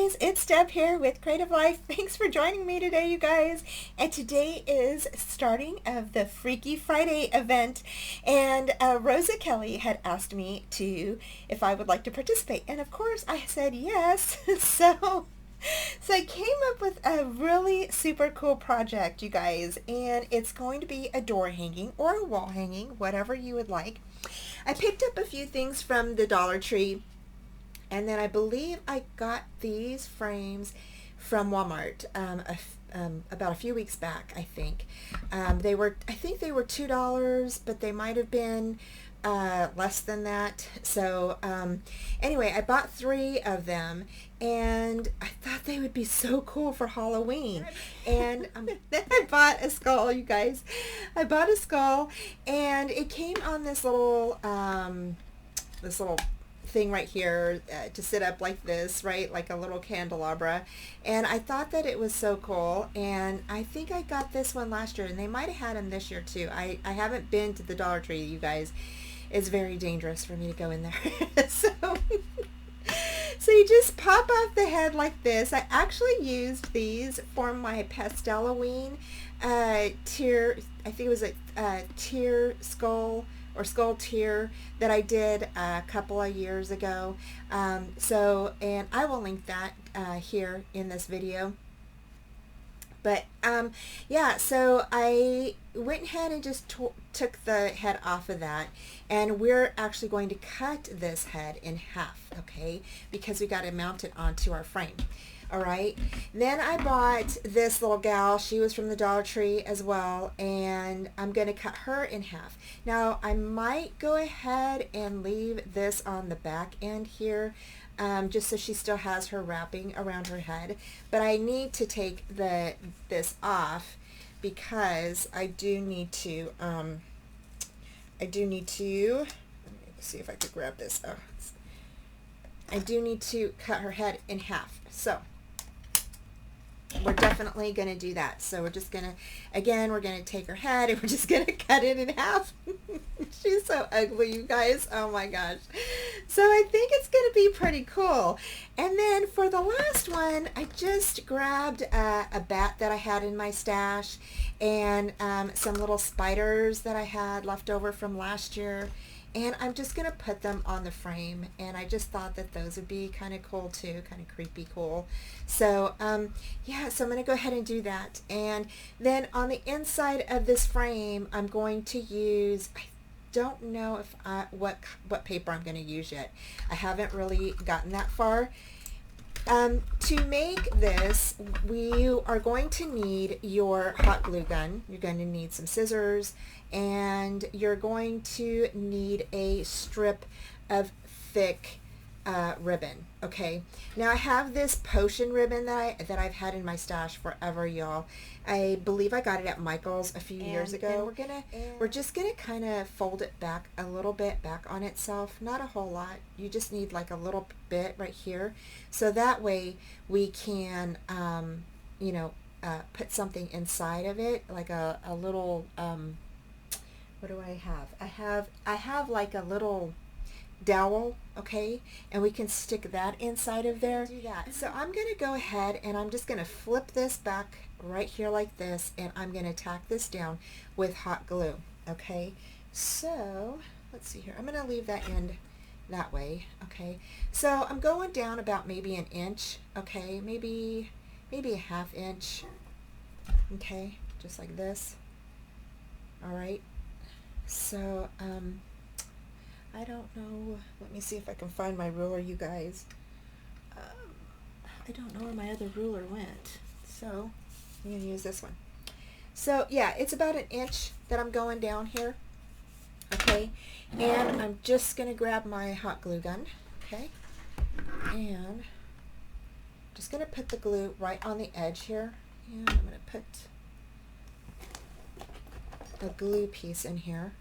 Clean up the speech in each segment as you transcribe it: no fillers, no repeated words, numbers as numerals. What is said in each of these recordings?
guys, it's Deb here with Creative Life. Thanks for joining me today, you guys. And today is starting of the Freaky Friday event. And Rosa Kelly had asked me if I would like to participate. And of course I said yes. So I came up with a really super cool project, you guys. And it's going to be a door hanging or a wall hanging, whatever you would like. I picked up a few things from the Dollar Tree. And then I believe I got these frames from Walmart about a few weeks back, I think. I think they were $2, but they might have been less than that. So anyway, I bought 3 of them, and I thought they would be so cool for Halloween. And then I bought a skull, you guys. I bought a skull, and it came on this little thing right here to sit up like this, right, like a little candelabra. And I thought that it was so cool, and I think I got this one last year, and they might have had them this year too. I haven't been to the Dollar Tree, you guys. It's very dangerous for me to go in there. So you just pop off the head like this. I actually used these for my Pasteloween tier, I think it was a tier skull or skull tier that I did a couple of years ago. And I will link that here in this video. But yeah, so I went ahead and just took the head off of that, and we're actually going to cut this head in half, okay, because we got to mount it onto our frame. All right, then I bought this little gal. She was from the Dollar Tree as well, and I'm going to cut her in half. Now, I might go ahead and leave this on the back end here, just so she still has her wrapping around her head. But I need to take this off because I do need to, let me see if I could grab this. Oh, I do need to cut her head in half. So we're definitely going to do that. So we're just going to, again, we're going to take her head and we're just going to cut it in half. She's so ugly, you guys. Oh my gosh. So I think it's going to be pretty cool. And then for the last one, I just grabbed a bat that I had in my stash and some little spiders that I had left over from last year. And I'm just going to put them on the frame, and I just thought that those would be kind of cool too, kind of creepy cool. So yeah, so I'm going to go ahead and do that. And then on the inside of this frame, I'm going to use, I don't know if what paper I'm going to use yet. I haven't really gotten that far. To make this, we are going to need your hot glue gun. You're going to need some scissors, and you're going to need a strip of thick ribbon. Okay, now I have this potion ribbon that I've had in my stash forever, y'all. I believe I got it at Michael's a few years ago. We're just gonna kind of fold it back a little bit back on itself, not a whole lot. You just need like a little bit right here, so that way we can put something inside of it, like a little what do I have? I have like a little dowel, okay, and we can stick that inside of there. Do that. So I'm going to go ahead and I'm just going to flip this back right here like this, and I'm going to tack this down with hot glue. Okay, so let's see here. I'm going to leave that end that way. Okay, so I'm going down about maybe an inch. Okay, maybe a half inch. Okay, just like this. All right, so I don't know. Let me see if I can find my ruler, you guys. I don't know where my other ruler went. So I'm going to use this one. So yeah, it's about an inch that I'm going down here. Okay. And I'm just going to grab my hot glue gun. Okay. And just going to put the glue right on the edge here. And I'm going to put a glue piece in here.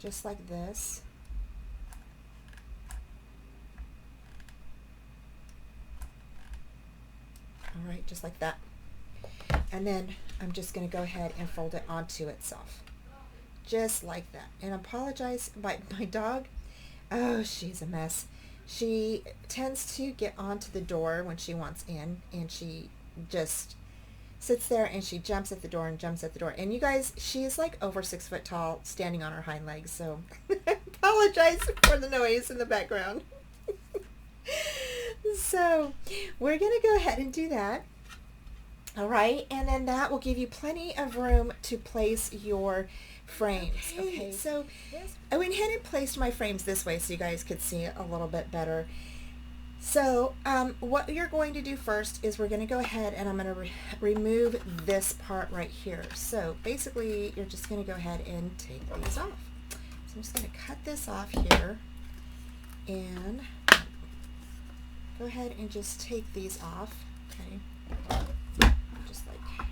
Just like this. All right, just like that. And then I'm just going to go ahead and fold it onto itself. Just like that. And I apologize, my dog Oh, she's a mess. She tends to get onto the door when she wants in, and she just sits there and she jumps at the door and jumps at the door. And you guys, she's like over 6 foot tall, standing on her hind legs. So I apologize for the noise in the background. So we're going to go ahead and do that. All right. And then that will give you plenty of room to place your frames. Okay. So I went ahead and placed my frames this way so you guys could see it a little bit better. So what you're going to do first is we're going to go ahead and I'm going to remove this part right here. So basically you're just going to go ahead and take these off. So I'm just going to cut this off here and go ahead and just take these off. Okay. Just like,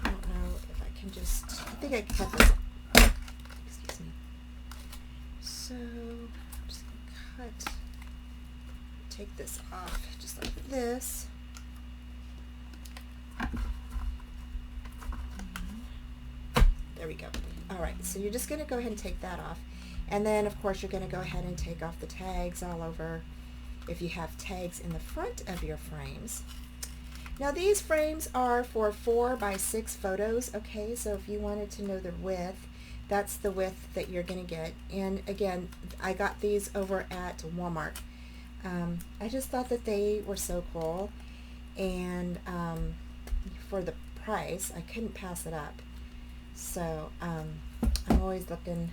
I don't know if I can just, I think I can cut this. Excuse me. So I'm just going to take this off just like this. There we go. All right, so you're just going to go ahead and take that off. And then, of course, you're going to go ahead and take off the tags all over if you have tags in the front of your frames. Now, these frames are for 4 by 6 photos, okay? So if you wanted to know the width, that's the width that you're going to get. And again, I got these over at Walmart. I just thought that they were so cool, and for the price, I couldn't pass it up. So I'm always looking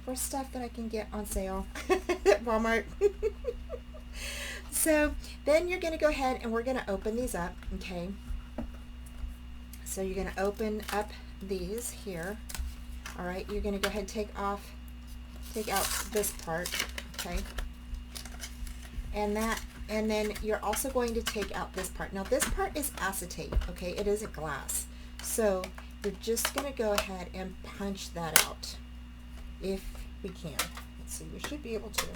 for stuff that I can get on sale at Walmart. So then you're going to go ahead and we're going to open these up, okay? So you're going to open up these here. All right, you're going to go ahead and take out this part, okay? And then you're also going to take out this part. Now this part is acetate, okay? It isn't glass. So you're just going to go ahead and punch that out if we can. Let's see, we should be able to.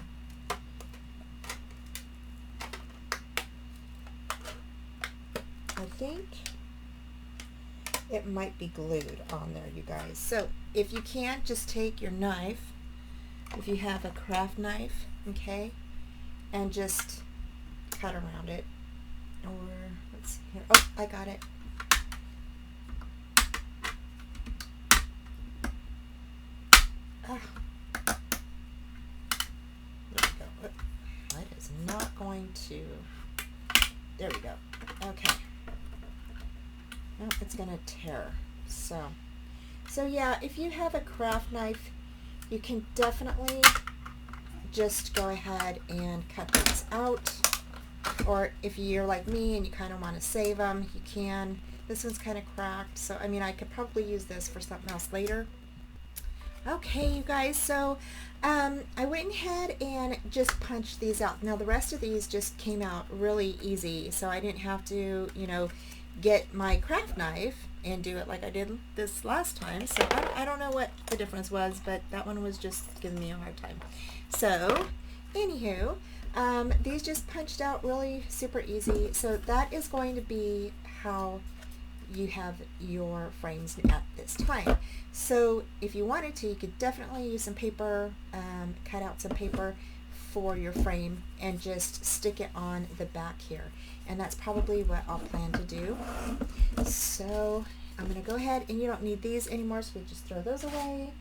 I think it might be glued on there, you guys. So if you can't, just take your knife, if you have a craft knife, okay, and just cut around it. Or let's see here. Oh, I got it. Ah. There we go. That is not going to. There we go. Okay. No, it's going to tear. So yeah, if you have a craft knife, you can definitely just go ahead and cut these out. Or if you're like me and you kind of want to save them, you can. This one's kind of cracked, so I mean I could probably use this for something else later. Okay, you guys, so I went ahead and just punched these out. Now the rest of these just came out really easy, so I didn't have to, you know, get my craft knife and do it like I did this last time. So I don't know what the difference was, but that one was just giving me a hard time. So anywho, these just punched out really super easy. So that is going to be how you have your frames at this time. So if you wanted to, you could definitely use some paper, cut out some paper for your frame and just stick it on the back here. And that's probably what I'll plan to do. So I'm going to go ahead, and you don't need these anymore, so we just throw those away.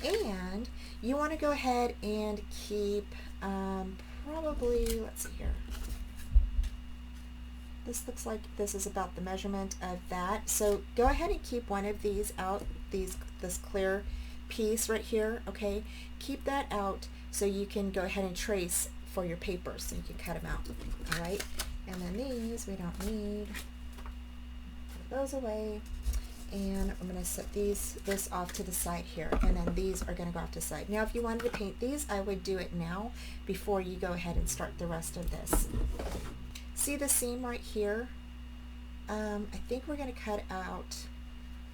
And you want to go ahead and keep probably, let's see here. This looks like this is about the measurement of that. So go ahead and keep one of these out, this clear piece right here, okay? Keep that out so you can go ahead and trace for your papers, so you can cut them out, all right? And then these we don't need. Put those away. And I'm going to set this off to the side here, and then these are going to go off to the side. Now if you wanted to paint these, I would do it now before you go ahead and start the rest of this. See the seam right here? I think we're going to cut out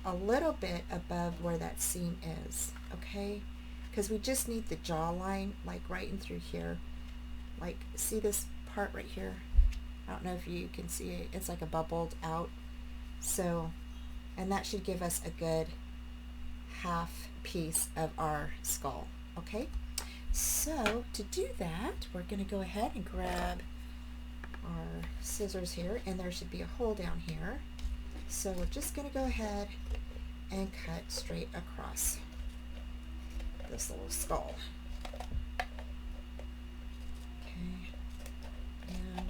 a little bit above where that seam is, okay? Because we just need the jawline, like right in through here. Like, see this part right here? I don't know if you can see it. It's like a bubbled out. So, and that should give us a good half piece of our skull, okay? So to do that, we're going to go ahead and grab our scissors here, and there should be a hole down here. So we're just going to go ahead and cut straight across this little skull. Okay, and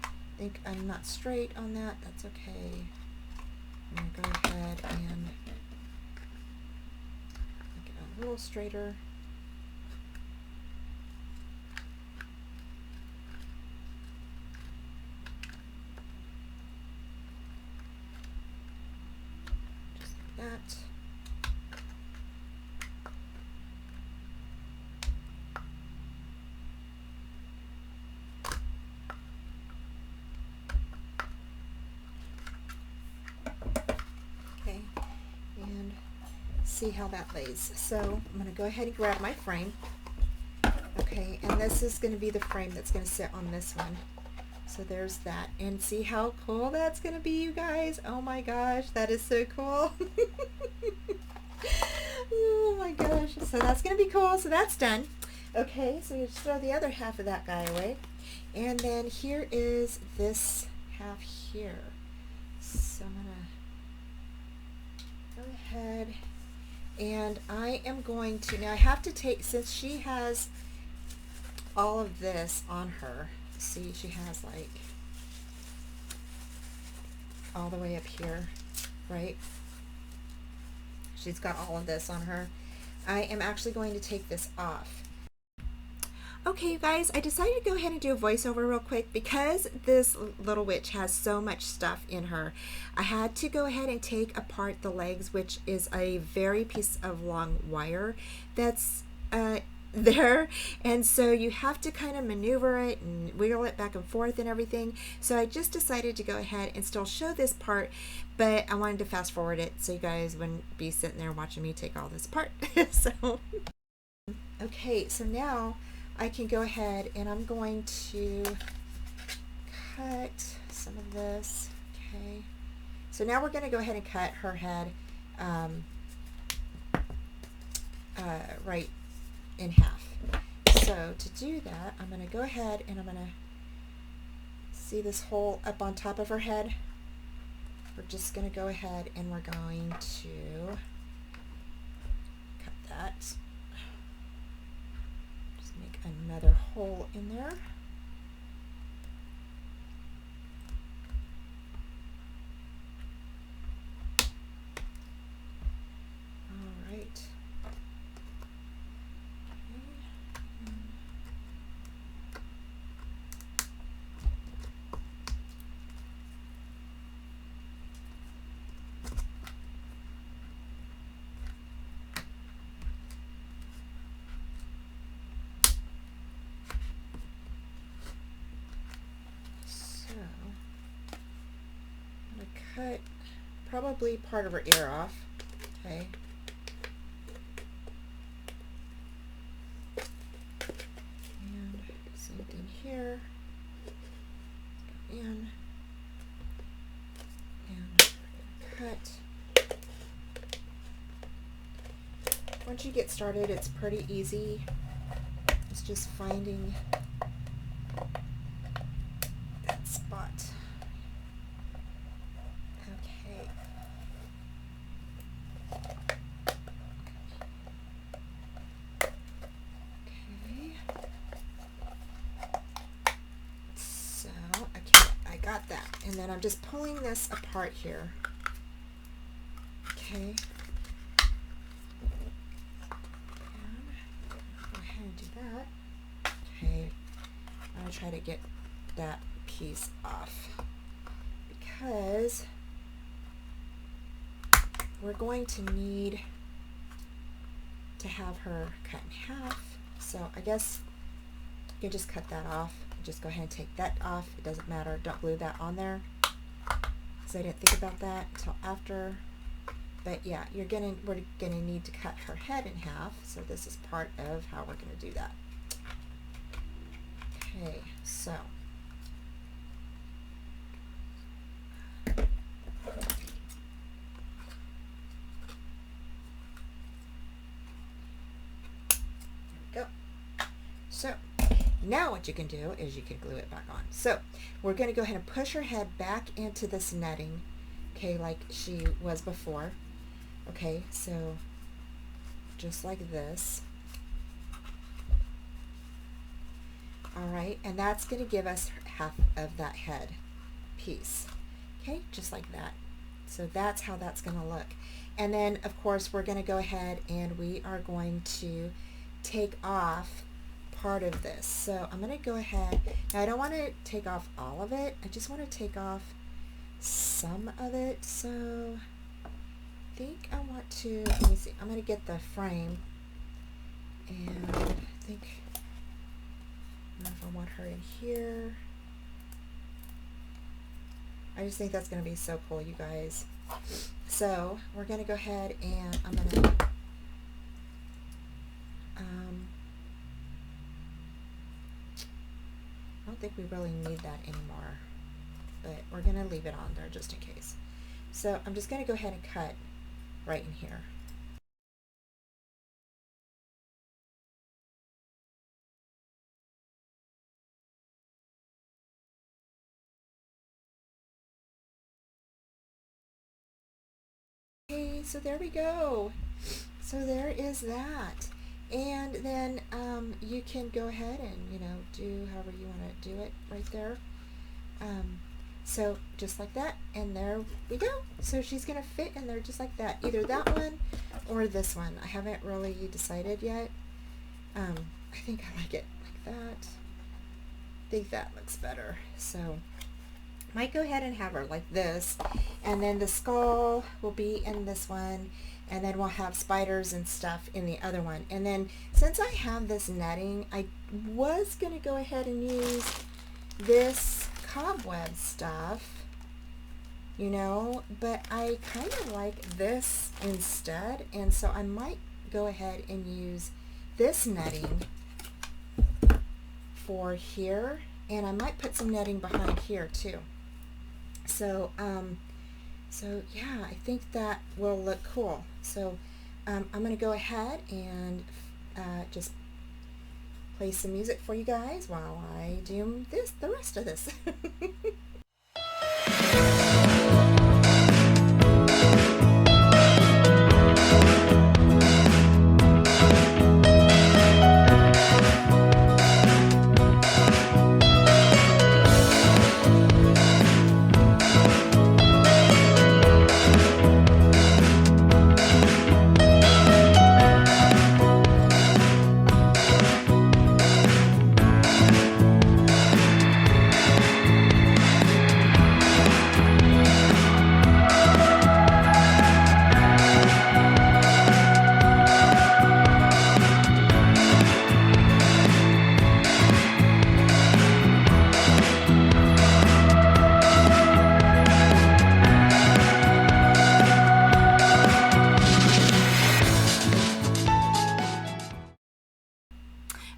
I think I'm not straight on that. That's okay. I'm going to go ahead and make it a little straighter. Just like that. Okay, and see how that lays. So I'm going to go ahead and grab my frame. Okay, and this is going to be the frame that's going to sit on this one. So there's that. And see how cool that's going to be, you guys. Oh my gosh, that is so cool. Oh my gosh. So that's going to be cool. So that's done. Okay, so you just throw the other half of that guy away. And then here is this half here. So I'm going to go ahead and I am going to, now I have to take, since she has all of this on her, see, she has like all the way up here, right? She's got all of this on her. I am actually going to take this off. Okay, you guys, I decided to go ahead and do a voiceover real quick because this little witch has so much stuff in her. I had to go ahead and take apart the legs, which is a very piece of long wire that's there, and so you have to kind of maneuver it and wiggle it back and forth and everything. So I just decided to go ahead and still show this part, but I wanted to fast forward it so you guys wouldn't be sitting there watching me take all this apart. So okay, so now I can go ahead and I'm going to cut some of this. Okay, so now we're going to go ahead and cut her head right in half. So to do that, I'm going to go ahead and I'm going to see this hole up on top of her head. We're just going to go ahead and we're going to cut that. Just make another hole in there. All right. Cut probably part of her ear off. Okay. And same thing here. Go in. And cut. Once you get started, it's pretty easy. It's just finding that spot. Got that, and then I'm just pulling this apart here. Okay, and go ahead and do that. Okay, I'm gonna try to get that piece off because we're going to need to have her cut in half. So I guess you can just cut that off. Just go ahead and take that off. It doesn't matter. Don't glue that on there because I didn't think about that until after. But yeah, we're gonna need to cut her head in half. So this is part of how we're gonna do that. Okay, so Now what you can do is you can glue it back on. So we're going to go ahead and push her head back into this netting, okay, like she was before. Okay, so just like this. All right, and that's going to give us half of that head piece. Okay, just like that. So that's how that's going to look. And then, of course, we're going to go ahead and we are going to take off part of this. So I'm going to go ahead. Now, I don't want to take off all of it. I just want to take off some of it. So I think I want to, let me see, I'm going to get the frame. And I think, I don't know if I want her in here. I just think that's going to be so cool, you guys. So we're going to go ahead and I'm going to I don't think we really need that anymore, but we're going to leave it on there just in case. So I'm just going to go ahead and cut right in here. Okay, so there we go. So there is that. And then you can go ahead and, you know, do however you want to do it right there. So just like that, and there we go. So she's going to fit in there just like that. Either that one or this one. I haven't really decided yet. I think I like it like that. I think that looks better. So might go ahead and have her like this, and then the skull will be in this one, and then we'll have spiders and stuff in the other one. And then since I have this netting, I was going to go ahead and use this cobweb stuff, you know, but I kind of like this instead, and so I might go ahead and use this netting for here, and I might put some netting behind here too. So so yeah, I think that will look cool. So I'm going to go ahead and just play some music for you guys while I do the rest of this.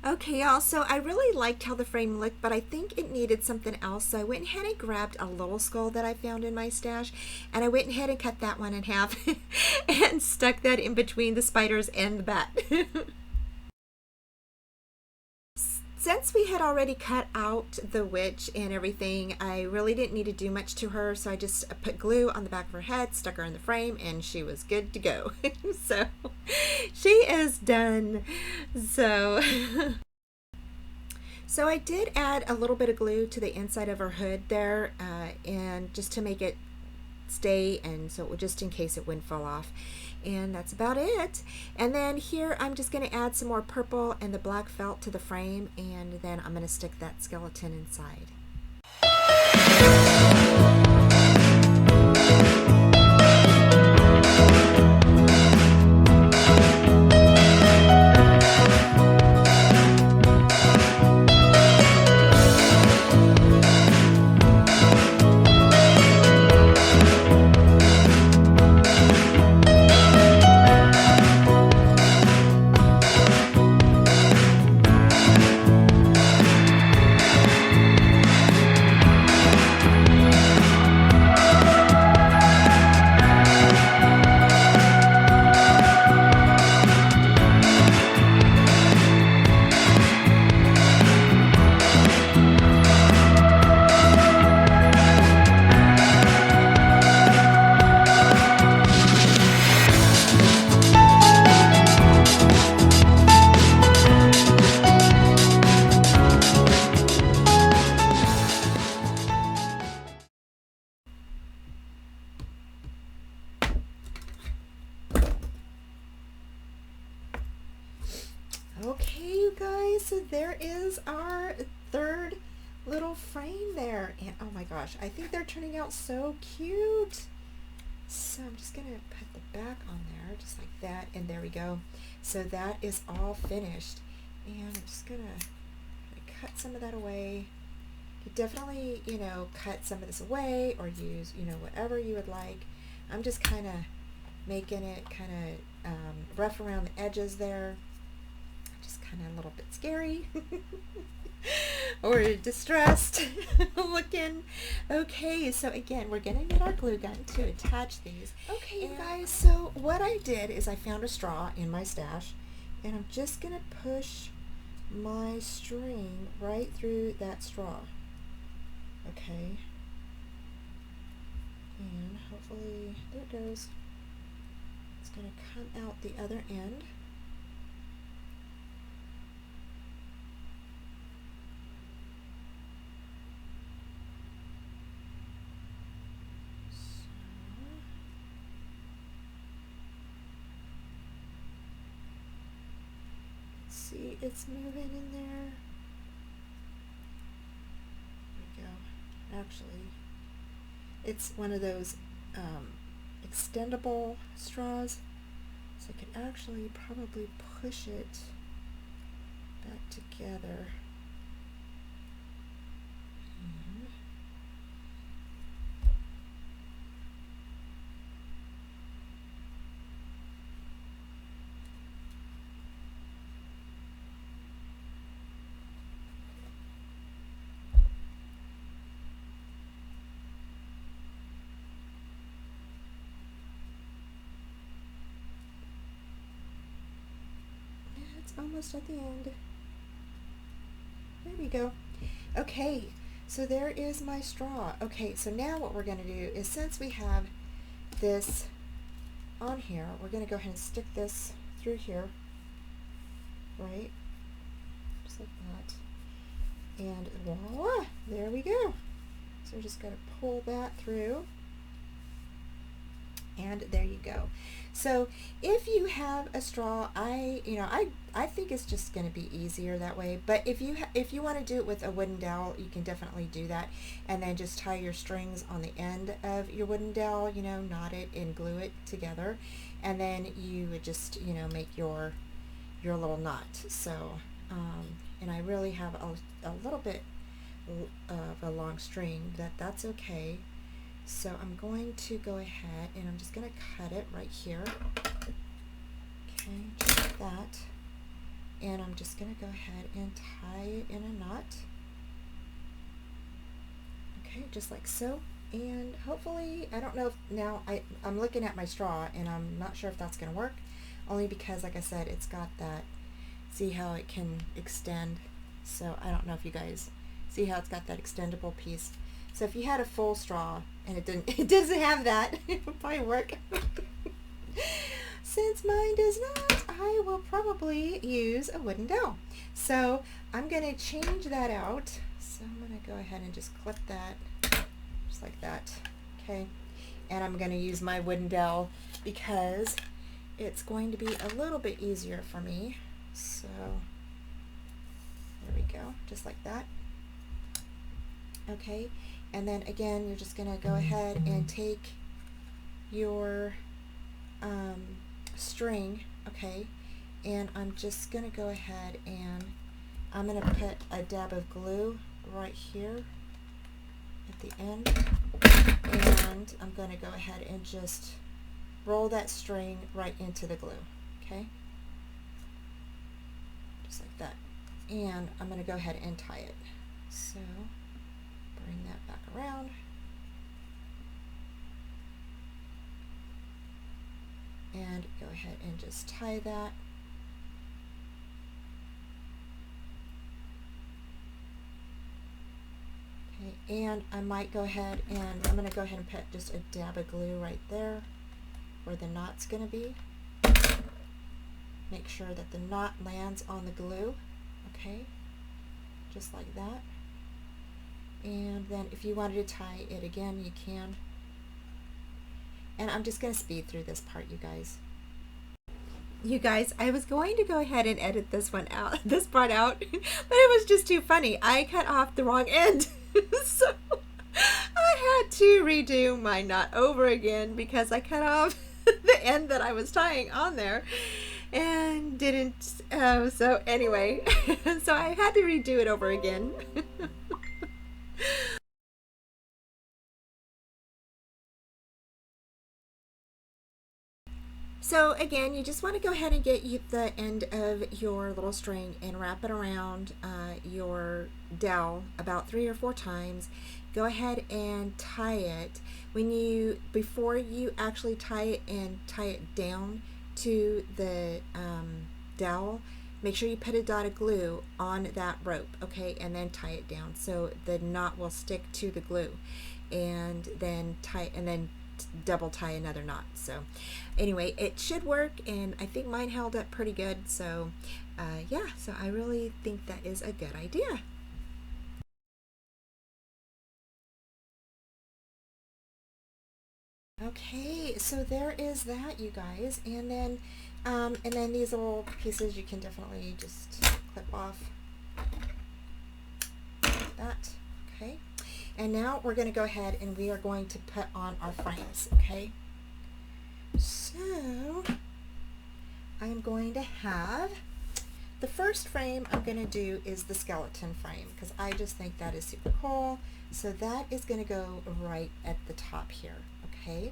Okay, y'all, so I really liked how the frame looked, but I think it needed something else. So I went ahead and grabbed a little skull that I found in my stash, and I went ahead and cut that one in half and stuck that in between the spiders and the bat. Since we had already cut out the witch and everything, I really didn't need to do much to her, so I just put glue on the back of her head, stuck her in the frame, and she was good to go. So she is done. So I did add a little bit of glue to the inside of her hood there, and just to make it stay, and so it would, just in case it wouldn't fall off. And that's about it. And then here I'm just going to add some more purple and the black felt to the frame, and then I'm going to stick that skeleton inside. so there is our third little frame there. And oh my gosh, I think they're turning out so cute. So I'm just going to put the back on there just like that. And there we go. So that is all finished. And I'm just going to cut some of that away. You definitely, you know, cut some of this away or use, you know, whatever you would like. I'm just kind of making it kind of rough around the edges there. Just kind of a little bit scary or distressed looking. Okay, so again, we're going to get our glue gun to attach these. Okay, you guys, so what I did is I found a straw in my stash, and I'm just going to push my string right through that straw. Okay, and hopefully, there it goes. It's going to come out the other end. See, it's moving in there. There we go. Actually, it's one of those extendable straws, so I can actually probably push it back together. Almost at the end. There we go. Okay, so there is my straw. Okay, so now what we're going to do is, since we have this on here, we're going to go ahead and stick this through here, right? Just like that. And voila, there we go. So we're just going to pull that through. And there you go. So if you have a straw, I think it's just going to be easier that way. But if you want to do it with a wooden dowel, you can definitely do that. And then just tie your strings on the end of your wooden dowel, you know, knot it and glue it together. And then you would just, you know, make your little knot. So, and I really have a little bit of a long string, that's okay. So I'm going to go ahead and I'm just going to cut it right here. Okay, just like that. And I'm just going to go ahead and tie it in a knot. Okay, just like so. And hopefully, I don't know if now, I'm looking at my straw and I'm not sure if that's going to work. Only because, like I said, it's got that, see how it can extend. So I don't know if you guys see how it's got that extendable piece. So if you had a full straw and it doesn't have that, it would probably work. Since mine does not, I will probably use a wooden dowel. So I'm going to change that out. So I'm going to go ahead and just clip that just like that. Okay. And I'm going to use my wooden dowel because it's going to be a little bit easier for me. So there we go, just like that. Okay. And then again, you're just going to go ahead and take your string, okay, and I'm just going to go ahead and I'm going to put a dab of glue right here at the end, and I'm going to go ahead and just roll that string right into the glue, okay, just like that. And I'm going to go ahead and tie it. So bring that back around. And go ahead and just tie that. Okay, and I might go ahead and I'm going to go ahead and put just a dab of glue right there where the knot's going to be. Make sure that the knot lands on the glue, okay, just like that. And then if you wanted to tie it again, you can. And I'm just going to speed through this part, you guys. You guys, I was going to go ahead and edit this one out, this part out, but it was just too funny. I cut off the wrong end. So I had to redo my knot over again because I cut off the end that I was tying on there and didn't. So anyway, so I had to redo it over again. So again, you just want to go ahead and get the end of your little string and wrap it around your dowel about 3 or 4 times. Go ahead and tie it. Before you actually tie it and tie it down to the dowel, make sure you put a dot of glue on that rope, okay, and then tie it down so the knot will stick to the glue, and then double tie another knot. So anyway, it should work, and I think mine held up pretty good. So yeah, so I really think that is a good idea. Okay, so there is that, you guys, and then these little pieces you can definitely just clip off like that. Okay, and now we're going to go ahead and we are going to put on our frames. Okay, so I'm going to have the first frame I'm going to do is the skeleton frame because I just think that is super cool. So that is going to go right at the top here. Okay,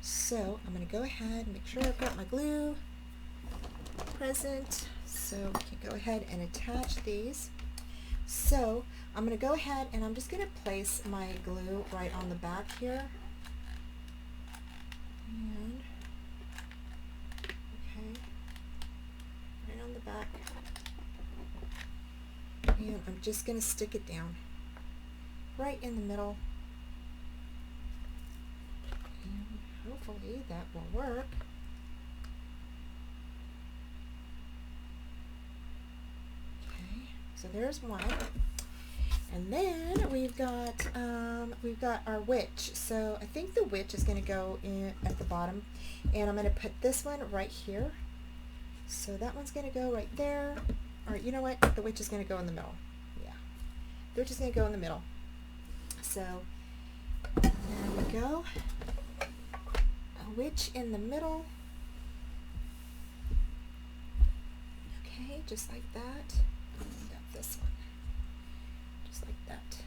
so I'm going to go ahead and make sure I've got my glue present so we can go ahead and attach these. So I'm going to go ahead and I'm just going to place my glue right on the back here. And okay, right on the back. And I'm just going to stick it down right in the middle. And hopefully that will work. Okay, so there's one. And then we've got our witch. So I think the witch is going to go in at the bottom, and I'm going to put this one right here. So that one's going to go right there. Or you know what? The witch is going to go in the middle. Yeah, the witch is going to go in the middle. So there we go. A witch in the middle. Okay, just like that. And got this one. Like that.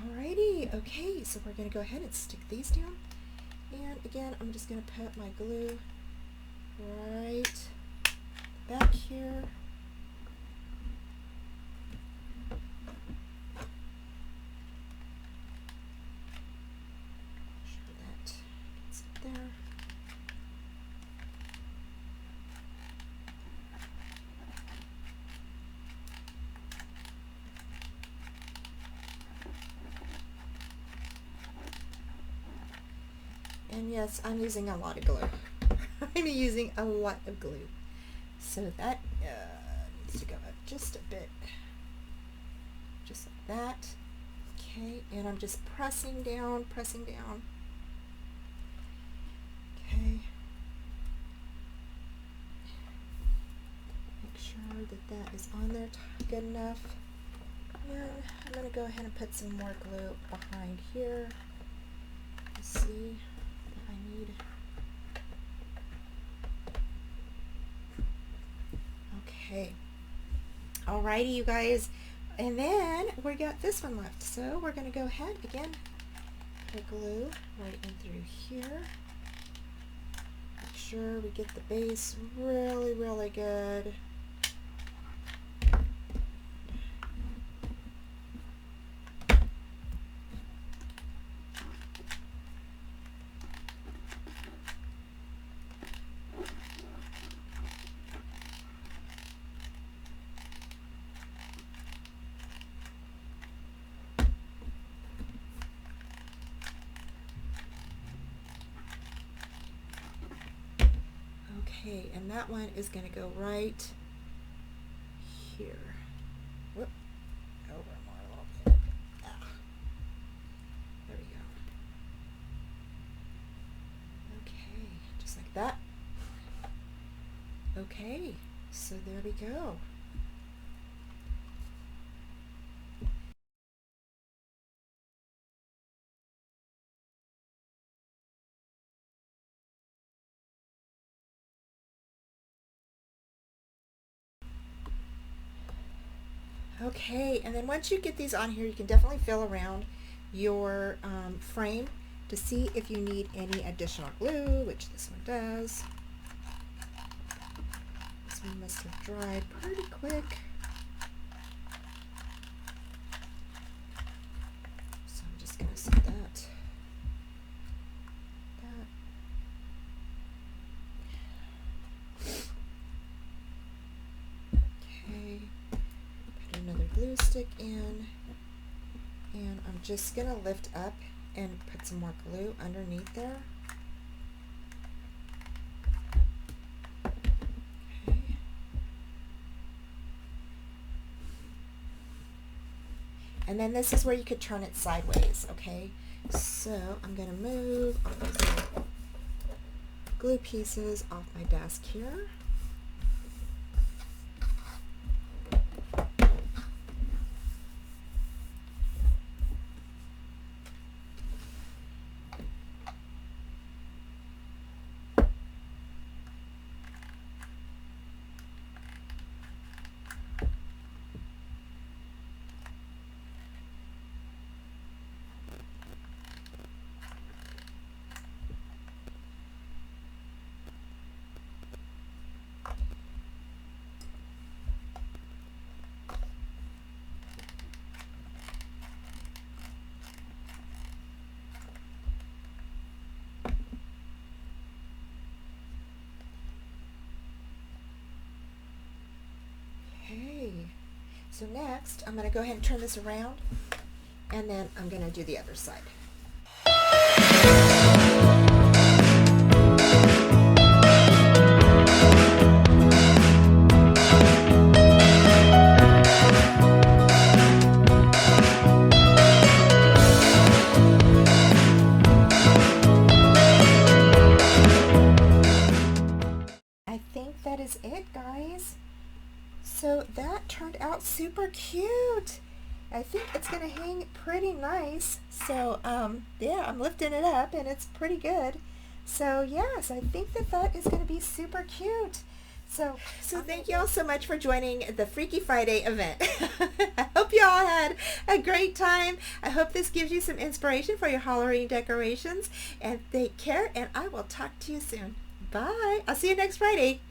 Alrighty, okay, so we're going to go ahead and stick these down. And again, I'm just going to put my glue right back here. Make sure that gets it there. And yes, I'm using a lot of glue. I'm using a lot of glue. So that needs to go up just a bit. Just like that. Okay, and I'm just pressing down, pressing down. Okay. Make sure that that is on there good enough. And I'm going to go ahead and put some more glue behind here. Let's see. I need. Okay. Alrighty, you guys. And then we got this one left. So we're going to go ahead again. Put glue right in through here. Make sure we get the base really, really good. Okay, and that one is going to go right here. Whoop. Over more a little bit. Ah. There we go. Okay, just like Okay, so there we go. Okay, and then once you get these on here, you can definitely feel around your frame to see if you need any additional glue, which this one does. This one must have dried pretty quick. So I'm just going to set that. Okay, put another glue stick in, and I'm just going to lift up and put some more glue underneath there. Okay. And then this is where you could turn it sideways, okay? So I'm going to move all those little glue pieces off my desk here. Okay, so next I'm going to go ahead and turn this around, and then I'm going to do the other side. I think that is it, guys. So that turned out super cute. I think it's going to hang pretty nice. So yeah, I'm lifting it up and it's pretty good. So yes, I think that that is going to be super cute. So thank you all so much for joining the Freaky Friday event. I hope you all had a great time. I hope this gives you some inspiration for your Halloween decorations. And take care, and I will talk to you soon. Bye. I'll see you next Friday.